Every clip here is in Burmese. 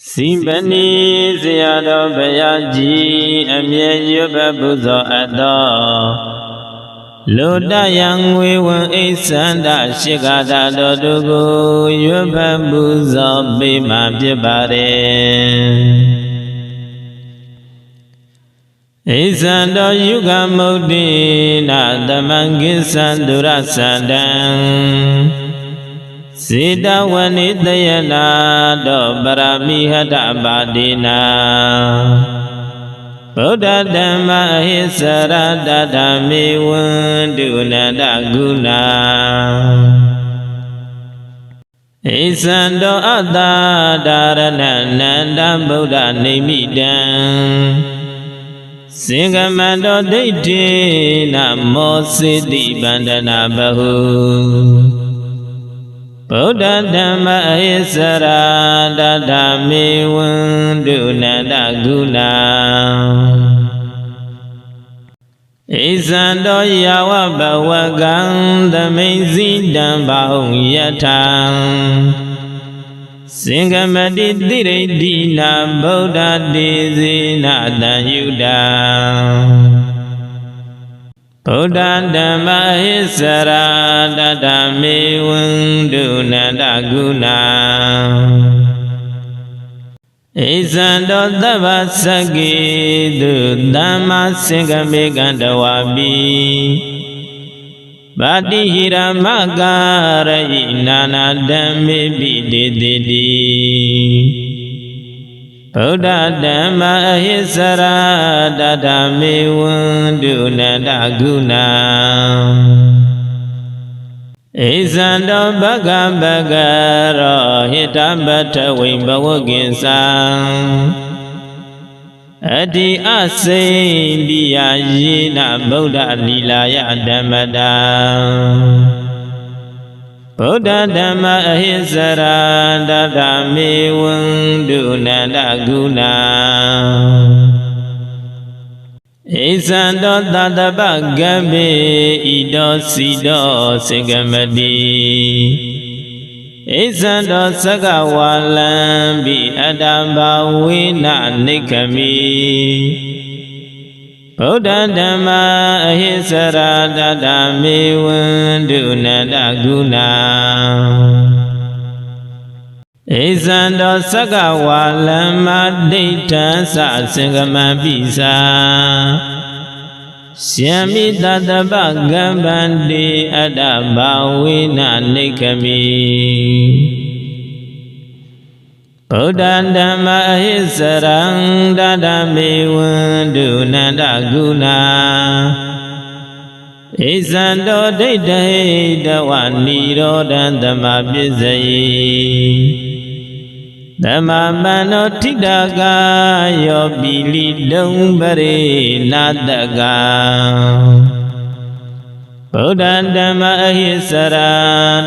Simbani Ziyado Bayaji Amye Yuba Buzo Ado Loda Yang Wewan Isanda Shigada Dodugu Yuba Buzo Bima Jibare Isando Yuga Modina Damangisandura Sandan Sida Wanidayana Do Baramihada Badina Buddha Dhamma Hisara Dadami Wunduna Daguna Isando Adha Dharana Nanda Buddha Nimidan Singamando Deiti Namo Siddhi Bandana Bahu Buddha Dhamma Hisara Dadami Wunduna Daguna Isando Yawa Bawagang Damizidam Bahung Yatang Singamadi Diredina Buddha Dizina Dayuda Buddha Dhamma Hisara Dadami Wunduna Daguna Isando Davasagi Dhamma Singamigandavabi Badihira Magara Inana Dhammi Bidididi Buddha Dhamma Hisara Dadami Wunduna Daguna Isando Bhagavagara Hitabata Wimbavaginsang Adi Asin Diyajina Buddha Nilaya Dhammada Buddha Dhamma Hisara Dadami Wunduna Daguna Isando Dadabhagabe Ido Sido Singamadi Isando Sagawalambi Adamba Wina Nikami Buddha Dhamma Hisara Dadami Wunduna Daguna Isando Sagawalama Dita Sa Singamabisa Syami Dadabhagabandi Adamba Wina Nikami Buddha Dhamma Hisara Dadami Wunduna Daguna Isando Daidahi Dawaniroda Dhamma Bizayi Dhamma Mano Tidaga Yobili Dumbare Nadaga Buddha Dhamma Hisara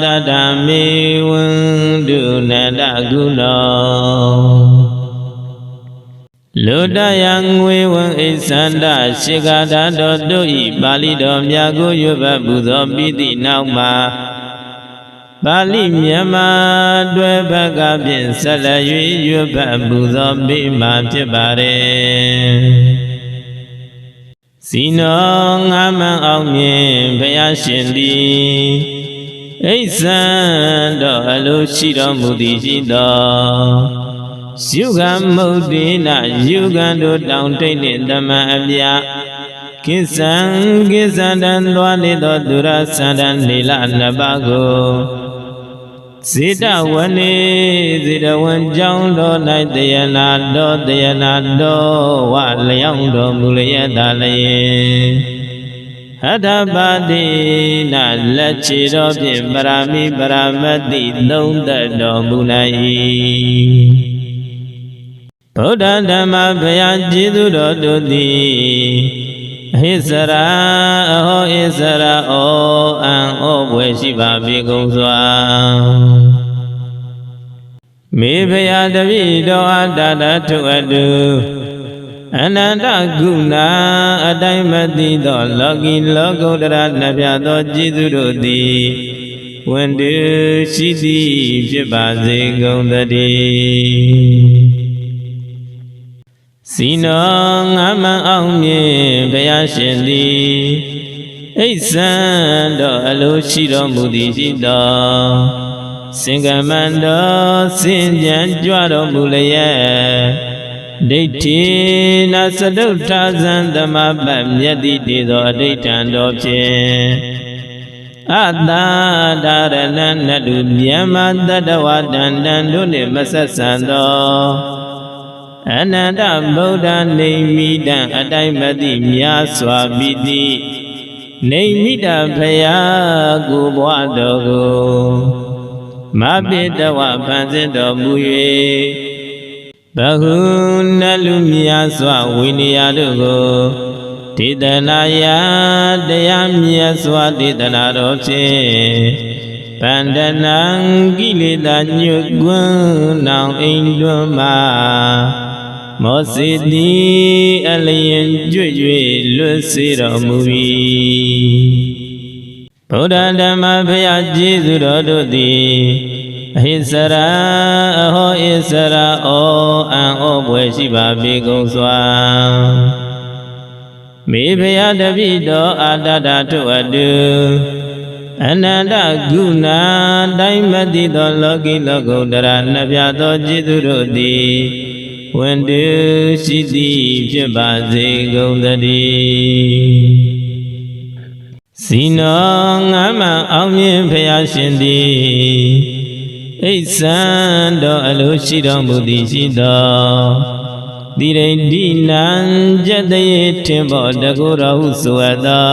Dadami Wunduna Daguna Loda Yang Wewan Isanda Shigada Dodoi Bali Domyago Yuba Buzo Bidi Nauma Bali Myama Dwebaga Bin Salayu Yuba Buzo Bima Jibare Sino Ngaman Aumyen Bayashindi Isando Alushiro Mudishido Yuga Modina Yugando Down Tainin Dhamma Abya Kisang Kisandan Luanido Dura Sandan Lila Nabago Sita Wani Zida Wanjaundo Dayanado Walayaundo Mulayadalaye Hadabadi Na Lachiro Barami Baramadi Donda Domunai Buddha Dhamma Bayajidu Dodi Hisara Aho Hisara O An O Weshiva Bigoswa Me Bayadavi Do Adada to Adu Ananda Guna Adaimadi Do Logi Logo Nabya Do Jidurodi When do Shidi Jibazi Gondadi စီနောငါမအောင်မြင်ဘုရားရှင်သည်အိဆံတော်အလိုရှိတော်မူသည်ရှိတော်စင်ကမန္တော်စင်ကြံကြွတော်မူလျက်ဒိဋ္ဌိနာစတုထာဇံသမပတ်မြတ်တိတေသောအဋိဋ္ဌံတော်ဖြင့်အတာဒါရဏနတုမြမတတဝတန္တံတို့နှင့်မဆက်ဆံသောအနန္တဗုဒ္ဓနေမိတံအတိုင်းမသိမြားစွာပိတိနေမိတဖယားကိုဘွားတော်ကိုမပိတဝဖန်ဆင်းတော်မူ၍ဘဟုနလူမြားစွာဝိနည်းတို့ကိုဒေသနာယတရားမြတ်စွာဒေသနာတော်ဖြင့်ဗန္ဒနံကိလေသာညွတ်ကွန်းနောင်အိမ်တွင်မှာမောစီတိအလျင်ကြွ၍လွတ်စေတော်မူ၏ဗုဒ္ဓဓမ္မဘုရားကျေးဇူးတော်တို့သည်အဟိစရာအဟောဣစရာဩအံဩပွဲရှိပါပေကုန်စွာမေဘုရားတပိတော်အာတတထုအတုအနန္တကုဏတိုင်းမသိသောလောကီလောကုတ္တရာနှပြသောကျေးဇူးတို့သည်ဝန်တုရှိသည်ဖြစ်ပါစေကုန်သတည်းစီနောငါမအောင်မြင်ဘုရားရှင်သည်အိဆံတော်အလိုရှိတော်မူသည်ရှိတော်တိရိဒိနံကျက်တရေထင်ပေါ်တကူတော်ဟုဆိုအပ်သော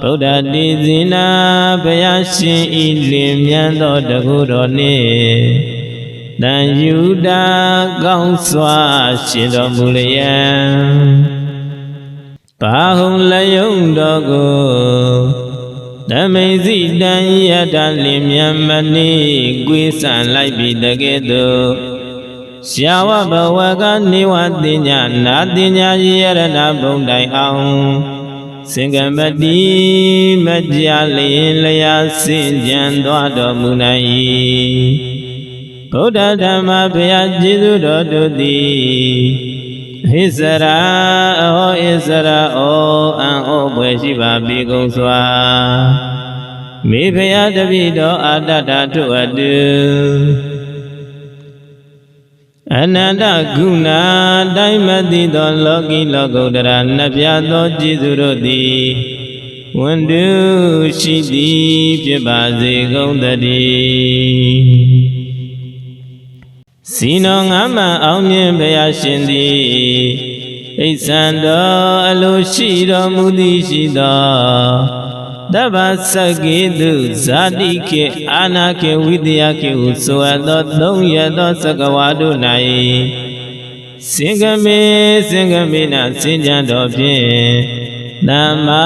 ဗုဒ္ဓတိဇိနာဘုရားရှင်ဤလင်မြန်သောတကူတော်နှင့်တန်ယူတာကောင်းစွာရှင်တော်မူလျက်ဘာဟုံလယုံတော်ကိုဓမ္မိစိတံယတလင်မြန်မနေကွေးဆန်လိုက်ပြီတကဲ့သို့ရှာဝဘဝကနေဝတိညာနာတိညာရရဏဘုံတိုင်အောင်စင်ကမတိမကြလျင်လျာစင်ကြံသွားတော်မူနိုင်၏ဗုဒ္ဓဓမ္မဘုရားကျေးဇူးတော်တို့သည်ဟိစရာအဟောဣစရာဩအံဩပွဲရှိပါပေကုန်စွာမေဘုရားတပိတော်အာတတထုအတုအနန္တကုဏတိုင်းမသိသောလောကီလောကုတ္တရာနှပြသောကျေးဇူးတို့သည်ဝန်တုရှိသည်ဖြစ်ပါစေကုန်သတည်းစီနောငါမအောင်မြင်ဘုရားရှင်သည်အိဆံတော်အလိုရှိတော်မူသည်ရှိသောတဗ္ဗစကေတုဇာတိခေအာနာခေဝိတယခေဟုဆိုအပ်သောသုံးရသောစကဝါတို့၌စင်ကမေနစင်ကြံတော်ဖြင့်သမ္မာ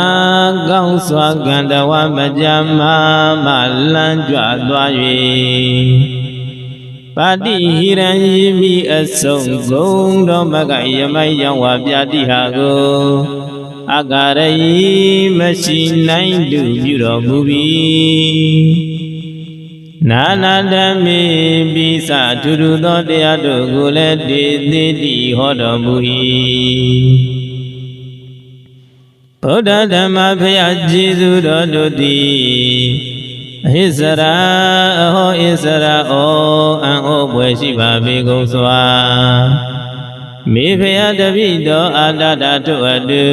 ကောင်းစွာကန္တဝမကြမလန်းကြွသွား၍ပါတိဟိရံယိမိအဆုံဂုံတော်မကယမိုက်ရောင်ဝပြတိဟာကိုအကာရယိမရှိနိုင်သူပြုတော်မူပြီနာနာဓမ္မေပိစထူထူသောတရားတို့ကိုလည်းတေသေးတိဟောတော်မူ၏ဗုဒ္ဓဓမ္မဘုရားကျေးဇူးတော်တို့သည်အဟိစရာအဟောဣစရာဩအံဩပွဲရှိပါပေကုန်စွာမေဘုရားတပိတော်အာတတထုအတု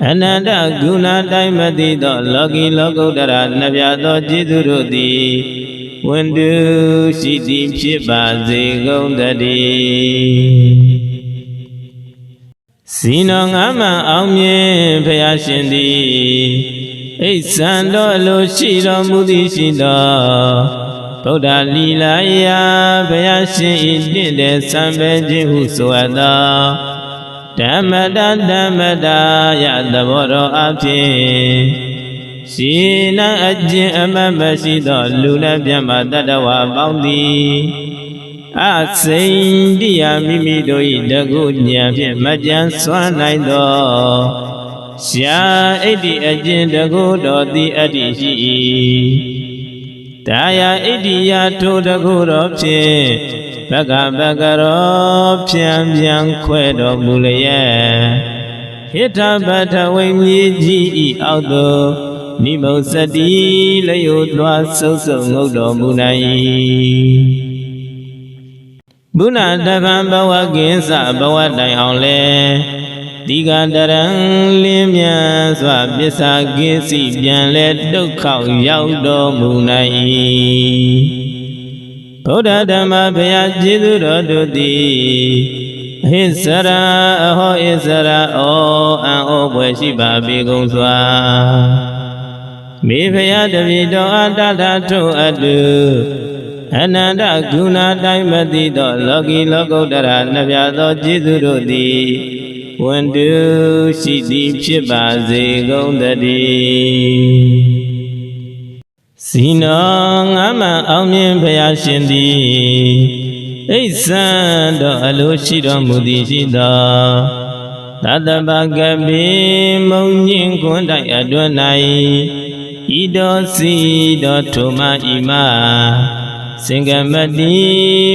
အနန္တကုဏတိုင်းမသိသောလောကီလောကုတ္တရာနှပြသောကျေးဇူးတို့သည်ဝန်တုရှိသည်ဖြစ်ပါစေကုန်သတည်းစီနောငါမအောင်မြင်ဘုရားရှင်သည်အိဆံတော်အလိုရှိတော်မူသည်ရှိသောဗုဒ္ဓလီလာယဘုရားရှင်ဤတင့်တဲ့စံပဲခြင်းဟုဆိုအပ်သောဓမ္မတာယသဘောတော်အဖြစ်ရှင်နာအကျင့်အမတ်မရှိသောလူလည်းပြမတတဝါပေါင်းသည်အစိန်တိယမိမိတို့၏တကုဉာဏ်ဖြင့်မကြံစွမ်းနိုင်သောရှာဣတိအကျင့်တကုတော်သည်အတ္တိရှိ၏ဒါယဣတိယထိုတကုတော်ဖြင့် ဘဂဗကရောဖြံပြန်ခွဲတော်မူလျက်ဟိထပထဝိမြေကြီးဤအောက်သို့နိမုစတိလျိုလွှားဆုပ်ဆုပ်ငုတ်တော်မူနိုင်၏ဘုနာတပံဘဝကင်းစဘဝတိုင်အောင်လဲဒီကတရံလင်းမြန်စွာပစ္စာကိစီပြန်လဲဒုက္ခရောက်တော်မူနိုင်၏ဗုဒ္ဓဓမ္မဘုရားကျေးဇူးတော်တို့သည်ဟိစရာအဟောဣစရာဩအံ့ဩဖွယ်ရှိပါပေကုန်စွာမေဘုရားတပည့်တော်အတ္တထုအတုအနန္တဂုဏတိုင်းမသိသောလောကီလောကုတ္တရာနှပြသောကျေးဇူးတို့သည်ဝန်တုရှိသည်ဖြစ်ပါစေကုန်သတည်းစီနောငါမှအောင်မြင်ဘုရားရှင်သည်အိဆံတော်အလိုရှိတော်မူသည်ရှိသောသတ္တဗကပိမုံညင်ခွန်းတိုက်အတွင်း၌ဤတော်စီတော်ထုမဤမစင်ကမတိ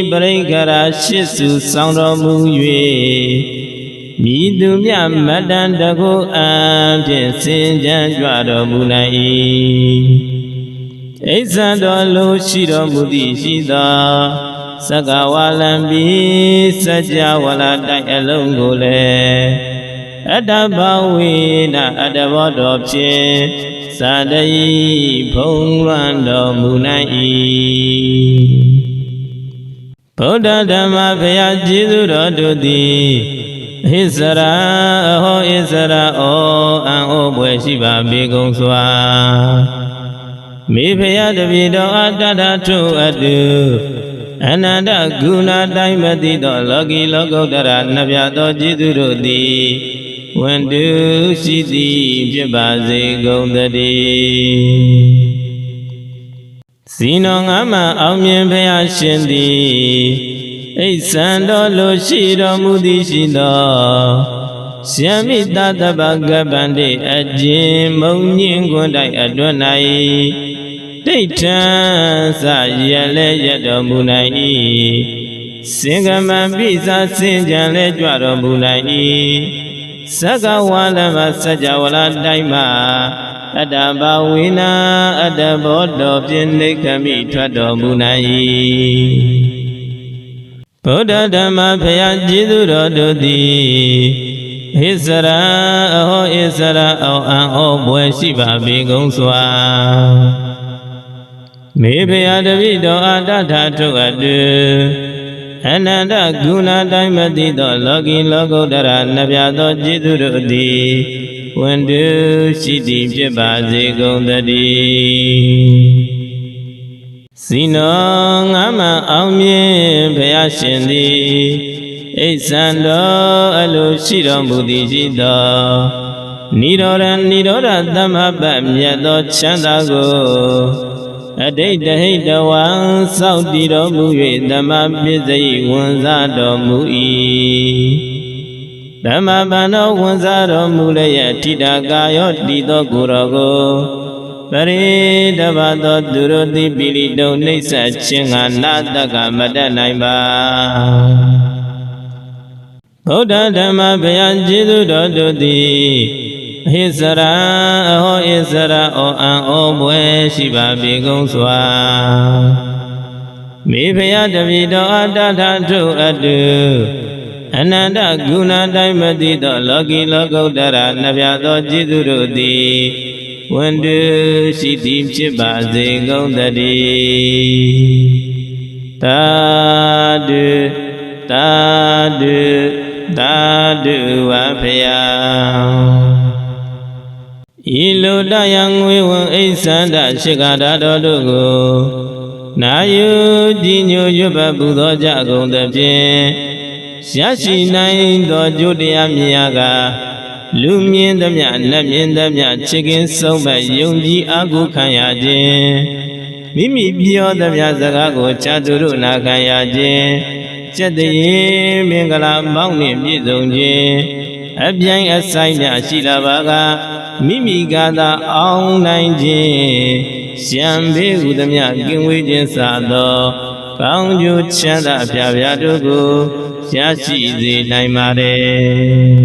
ပရိက္ခရာရှိစုဆောင်တော်မူ၍မိသူမြမတ္တန်တကုအံဖြင့်စင်ကြံကြွတော်မူနိုင်၏အိဆံတော်လိုရှိတော်မူသည်ရှိသောသက္ကဝါလံပိစัจ java လာတိုက်အလုံးကိုလည်းအတ္တဘဝေနအတ္တဘောတော်ဖြင့်သာတယိဖုံးလွှမ်းတော်မူနိုင်၏ဗုဒ္ဓဓမ္မဘုရားကျေးဇူးတော်တို့သည်ဟိစရာအဟောဣစရာဩအံ့ဩဖွယ်ရှိပါပေကုန်စွာမေဘုရားတပည့်တော်အတ္တထုအတုအနန္တဂုဏတိုင်းမသိသောလောကီလောကုတ္တရာနှပြသောကျေးဇူးတို့သည်ဝန်တုရှိသည်ဖြစ်ပါစေကုန်သတည်းစီနောငါမှအောင်မြင်ဘုရားရှင်သည်အိဆံတော်လိုရှိတော်မူသည်ရှိသောရှင်မိတတဗကပန္တိအကျဉ်မုံညင်ခွန်းတိုက်အတွင်း၌ဒိဋ္ဌံစရလဲရတော်မူနိုင်၏စင်ကမံပိစာစင်ကြံလဲကြွတော်မူနိုင်၏သက္ကဝါလမစัจ java လာတိုင်းမှာအတ္တဘဝေနအတ္တဘောတော်ဖြင့်နေခမိထွက်တော်မူနိုင်၏ဗုဒ္ဓဓမ္မဘုရားကျေးဇူးတော်တို့သည်ဟိစရာအဟောဣစရာအောင်အံ့ဩဖွယ်ရှိပါပေကုန်စွာမေဘုရားတပည့်တော်အတ္တထုအတုအနန္တဂုဏတိုင်းမသိသောလောကီလောကုတ္တရာနှပြသောကျေးဇူးတို့သည်ဝန်တုရှိသည်ဖြစ်ပါစေကုန်သတည်းစီနောငါမှအောင်မြင်ဘုရားရှင်သည်အိဆံတော်အလိုရှိတော်မူသည်ရှိသောနိရောဓနိရောဓသမ္ပပမြတ်သောချမ်းသာကိုအတိတ်တဟိတဝံစောင့်တည်တော်မူ၍ဓမ္မပစ္စည်းဝန်စားတော်မူ၏ဓမ္မပန္နောဝန်စားတော်မူလျက်ထိတာကာယောတည်သောကိုယ်တော်ကိုပရိတဘသောသူတို့သည်ပိလိတုံနှိစ္စခြင်းကနာတကမတတ်နိုင်ပါဗုဒ္ဓဓမ္မဘုရားကျေးဇူးတော်တို့သည်ဟိစရာအဟောဣစရာဩအံ့ဩဖွယ်ရှိပါပေကုန်စွာမေဘုရားတပည့်တော်အတ္တထုအတုအနန္တဂုဏတိုင်းမသိသောလောကီလောကုတ္တရာနှပြသောကျေးဇူးတို့သည်ဝန်တုရှိသည်ဖြစ်ပါစေကုန်သတည်းသာဓုသာဓုသာဓုဝါဖယာဤလိုတယံငွေဝန်အိသန္တရှိခါဓာတော်တို့ကိုနာယုကြည်ညိုရွတ်ပတ်ပူဇော်ကြကုန်သဖြင့်ရရှိနိုင်သောကျိုးတရားမြင်ရကလူမြင်သမျှနတ်မြင်သမျှချစ်ခင်ဆုံးမယုံကြည်အားကိုးခံရခြင်းမိမိပြောသမျှစကားကိုချာသူတို့နာခံရခြင်းစက်တရေမင်္ဂလာမောင်းနှင့်ပြည့်စုံခြင်းအပြိုင်အဆိုင်များရှိလာပါကမိမိကသာအောင်နိုင်ခြင်းရှံဘေးဟုသမျှကင်းဝေးခြင်းစသော ကောင်းကျိုးချမ်းသာပြပြတို့ကိုရရှိစေနိုင်ပါတယ်